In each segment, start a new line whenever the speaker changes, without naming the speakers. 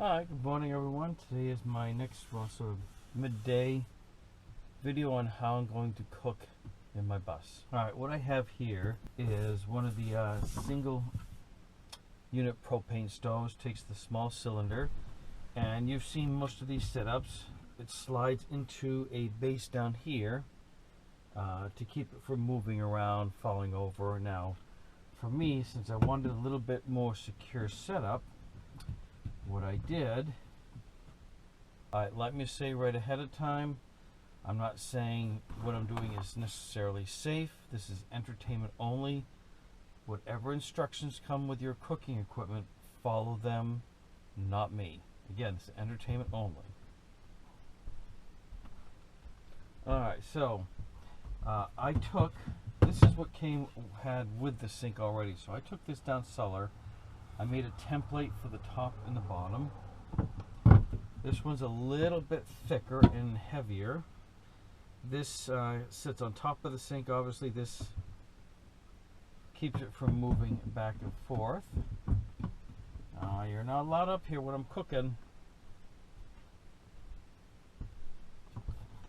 Hi, good morning everyone. Today is my next sort of midday video on how I'm going to cook in my bus. Alright, what I have here is one of the single unit propane stoves. Takes the small cylinder, and you've seen most of these setups. It slides into a base down here to keep it from moving around, falling over. Now for me, since I wanted a little bit more secure setup, what I did, let me say right ahead of time, I'm not saying what I'm doing is necessarily safe. This is entertainment only. Whatever instructions come with your cooking equipment, follow them, not me. Again, it's entertainment only. Alright, so I took, this is what had with the sink already. So I took this down cellar. I made a template for the top and the bottom. This one's a little bit thicker and heavier. This sits on top of the sink. Obviously this keeps it from moving back and forth. You're not allowed up here when I'm cooking.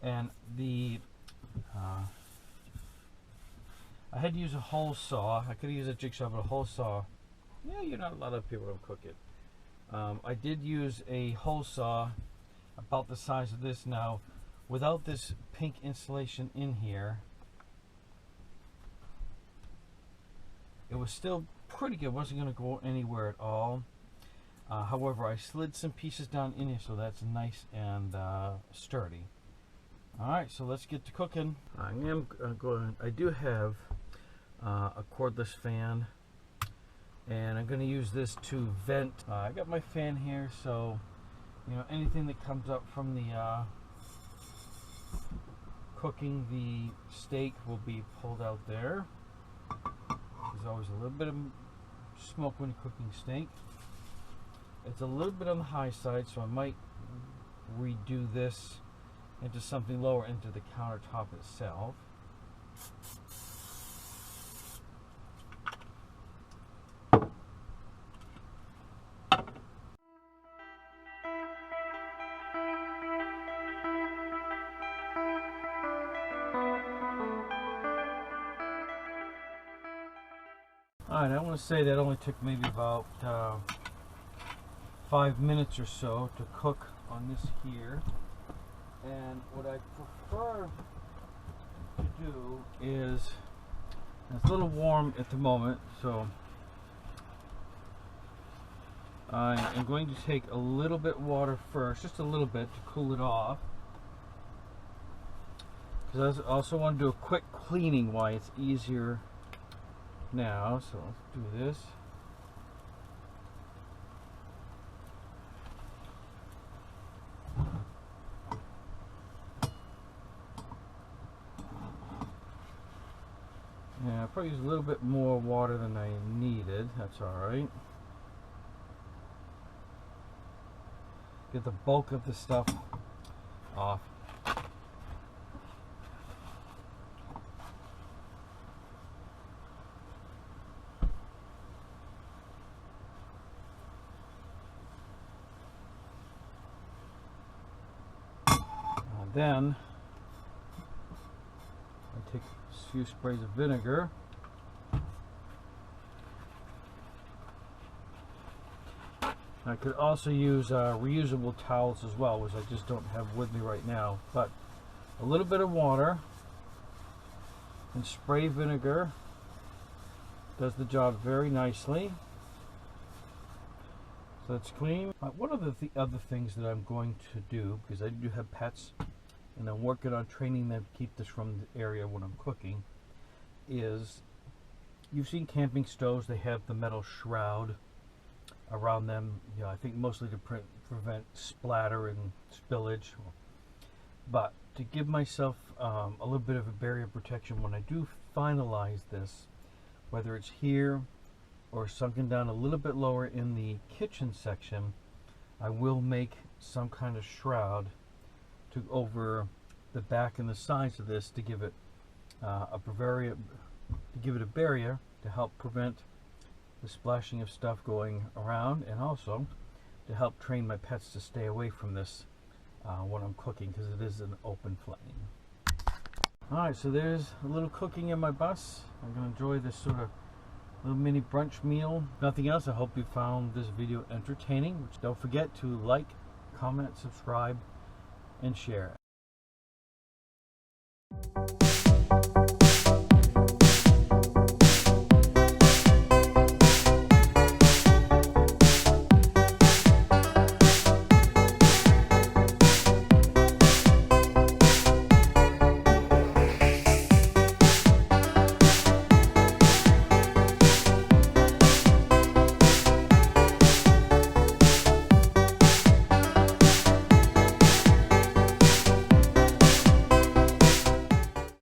And I had to use a hole saw. I could have used a jigsaw, but a hole saw, yeah, you're not allowed up here when I'm cooking. I did use a hole saw about the size of this. Now, without this pink insulation in here, it was still pretty good. It wasn't going to go anywhere at all. However, I slid some pieces down in here, so that's nice and sturdy. Alright, so let's get to cooking. I do have a cordless fan, and I'm going to use this to vent. I got my fan here, so anything that comes up from the cooking the steak will be pulled out there. There's always a little bit of smoke when you're cooking steak. It's a little bit on the high side, so I might redo this into something lower, into the countertop itself. Alright, I want to say that only took maybe about 5 minutes or so to cook on this here. And what I prefer to do is, it's a little warm at the moment, so I am going to take a little bit water first, just a little bit to cool it off. Because I also want to do a quick cleaning while it's easier now, so let's do this. Yeah, I probably used a little bit more water than I needed. That's alright. Get the bulk of the stuff off. Then I take a few sprays of vinegar. I could also use reusable towels as well, which I just don't have with me right now. But a little bit of water and spray vinegar does the job very nicely. So that's clean. One of the other things that I'm going to do, because I do have pets and I'm working on training them to keep this from the area when I'm cooking, is, you've seen camping stoves, they have the metal shroud around them, I think mostly to prevent splatter and spillage, but to give myself a little bit of a barrier protection when I do finalize this, whether it's here or sunken down a little bit lower in the kitchen section, I will make some kind of shroud to over the back and the sides of this to give it a barrier to help prevent the splashing of stuff going around, and also to help train my pets to stay away from this when I'm cooking, because it is an open flame. Alright, so there's a little cooking in my bus. I'm going to enjoy this sort of little mini brunch meal. Nothing else, I hope you found this video entertaining. Which don't forget to like, comment, subscribe, and share.